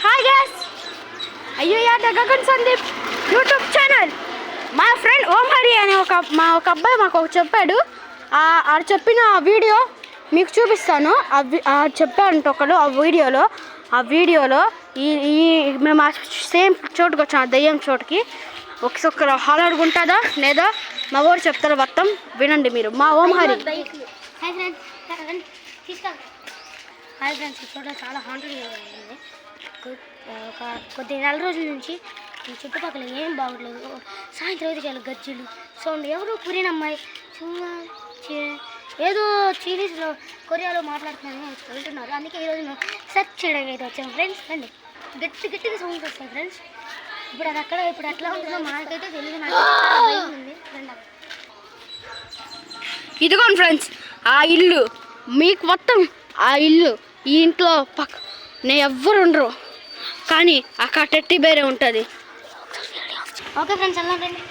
Hi guys, అయ్యో yeah Gagan Sandeep YouTube channel. మా friend ఓం హరి అనే ఒక అబ్బాయి మాకు చెప్పాడు. ఆ చెప్పిన వీడియో మీకు చూపిస్తాను. చెప్పాడంట ఒకడు ఆ వీడియోలో మేము సేమ్ చోటుకు వచ్చాము, దయ్యం చోటుకి. ఒకసారి హాల్ అడుగుంటుందా లేదా మా ఊరు చెప్తారు మొత్తం వినండి మీరు. మా ఓం హరి. హాయ్ ఫ్రెండ్స్, చోట చాలా హాంటెడ్గా ఉంది. ఒక కొద్ది నెల రోజుల నుంచి ఈ చుట్టుపక్కల ఏం బాగోట్లేదు. సాయంత్రం అయితే చాలా గజ్జలు సౌండ్. ఎవరు కొరియన్ అమ్మాయి ఏదో చైనీస్లో కొరియాలో మాట్లాడుతున్నారని వెళ్తున్నారు. అందుకే ఈరోజు మేము సెర్చ్ చేయడానికి అయితే వచ్చాము ఫ్రెండ్స్. రండి, గట్టిగా సౌండ్ వస్తాయి ఫ్రెండ్స్. ఇప్పుడు ఎట్లా ఉంటుందో మనకైతే తెలియదు. నాకు భయం ఉంది. రండి, ఇదిగోండి ఫ్రెండ్స్ ఆ ఇల్లు. మీకు మొత్తం ఆ ఇల్లు, ఈ ఇంట్లో నేను ఎవ్వరు ఉండరు, కానీ అక్కడ టెట్టి బేరే ఉంటుంది. ఓకే ఫ్రెండ్స్, వెళ్ళండి.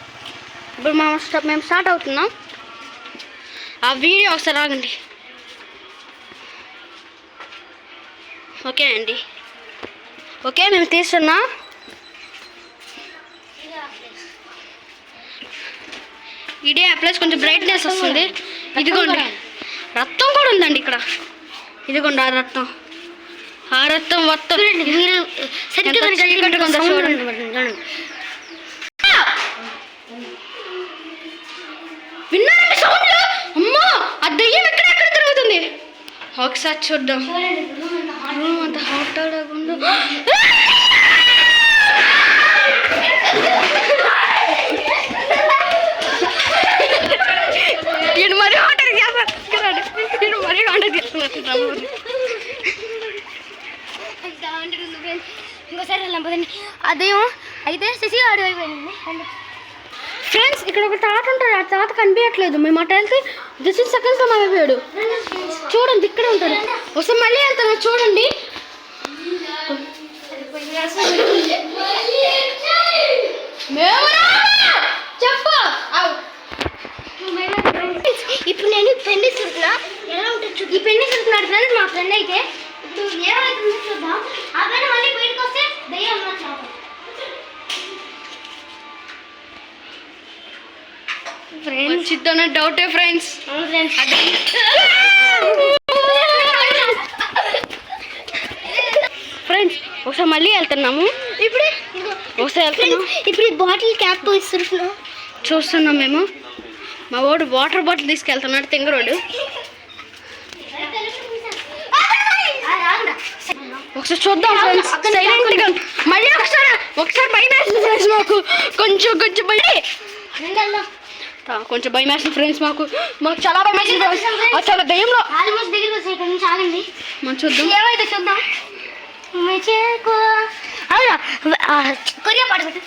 ఇప్పుడు మేము స్టార్ట్ అవుతున్నాం. ఆ వీడియో ఒకసారి ఆగండి. ఓకే అండి, ఓకే మేము తీస్తున్నాం. ఇదే ఆ ప్లేస్ కొంచెం బ్రైట్నెస్ వస్తుంది. ఇదిగోండి రక్తం కూడా ఉందండి ఇక్కడ. ఇదిగోండి ఆ రక్తం మొత్తం విన్నారండి సౌండ్? అమ్మా, ఆ దయ్యం ఎక్కడెక్కడ తిరుగుతుంది. ఒకసారి చూద్దాం. అంత హాట్ ఇంకోసారి వెళ్ళాం పదండి. అదేమో అయితే శశి ఆడు అయిపోయింది ఫ్రెండ్స్. ఇక్కడ ఒక తాత ఉంటాడు, ఆ తాత కనిపించట్లేదు. మేము అటు వెళ్తే జస్ట్ సెకండ్స్లో మారిపోయాడు. చూడండి ఇక్కడే ఉంటాడు. ఒకసారి మళ్ళీ వెళ్తాను, చూడండి. చెప్పు. ఇప్పుడు నేను పెళ్లి చూస్తున్నా, ఎలా ఉంటుంది ఈ పెళ్లి చూస్తున్నాడు ఫ్రెండ్స్. మా ఫ్రెండ్ అయితే ఇప్పుడు ఏమైతుందో చూద్దాం. ఆ పైన మళ్ళీ బయటకు వస్తే దయ్యం ఫ్రెండ్స్ ఇద్దరు డౌటే ఫ్రెండ్స్. ఫ్రెండ్స్ ఒకసారి మళ్ళీ వెళ్తున్నాము. ఇప్పుడు ఈ బాటిల్ క్యాప్ చూస్తున్నాం మేము. మా వాడు వాటర్ బాటిల్ తీసుకెళ్తున్నాడు, తింగరోడు. ఒకసారి చూద్దాం ఫ్రెండ్స్, సైలెంట్గా. మళ్ళీ ఒకసారి భయం వేస్తుంది ఫ్రెండ్స్ మాకు. కొంచెం కొంచెం భయం వేస్తుంది ఫ్రెండ్స్ మాకు చాలా భయం వేస్తుంది. చాలా దయ్యంలో ఆల్మోస్ట్ దగ్గరికి వచ్చాయి. ఇక్కడ నుంచి ఆగండి, మనం చూద్దాం ఏమైతే చూద్దాం. కొరియా పాట పెట్టు.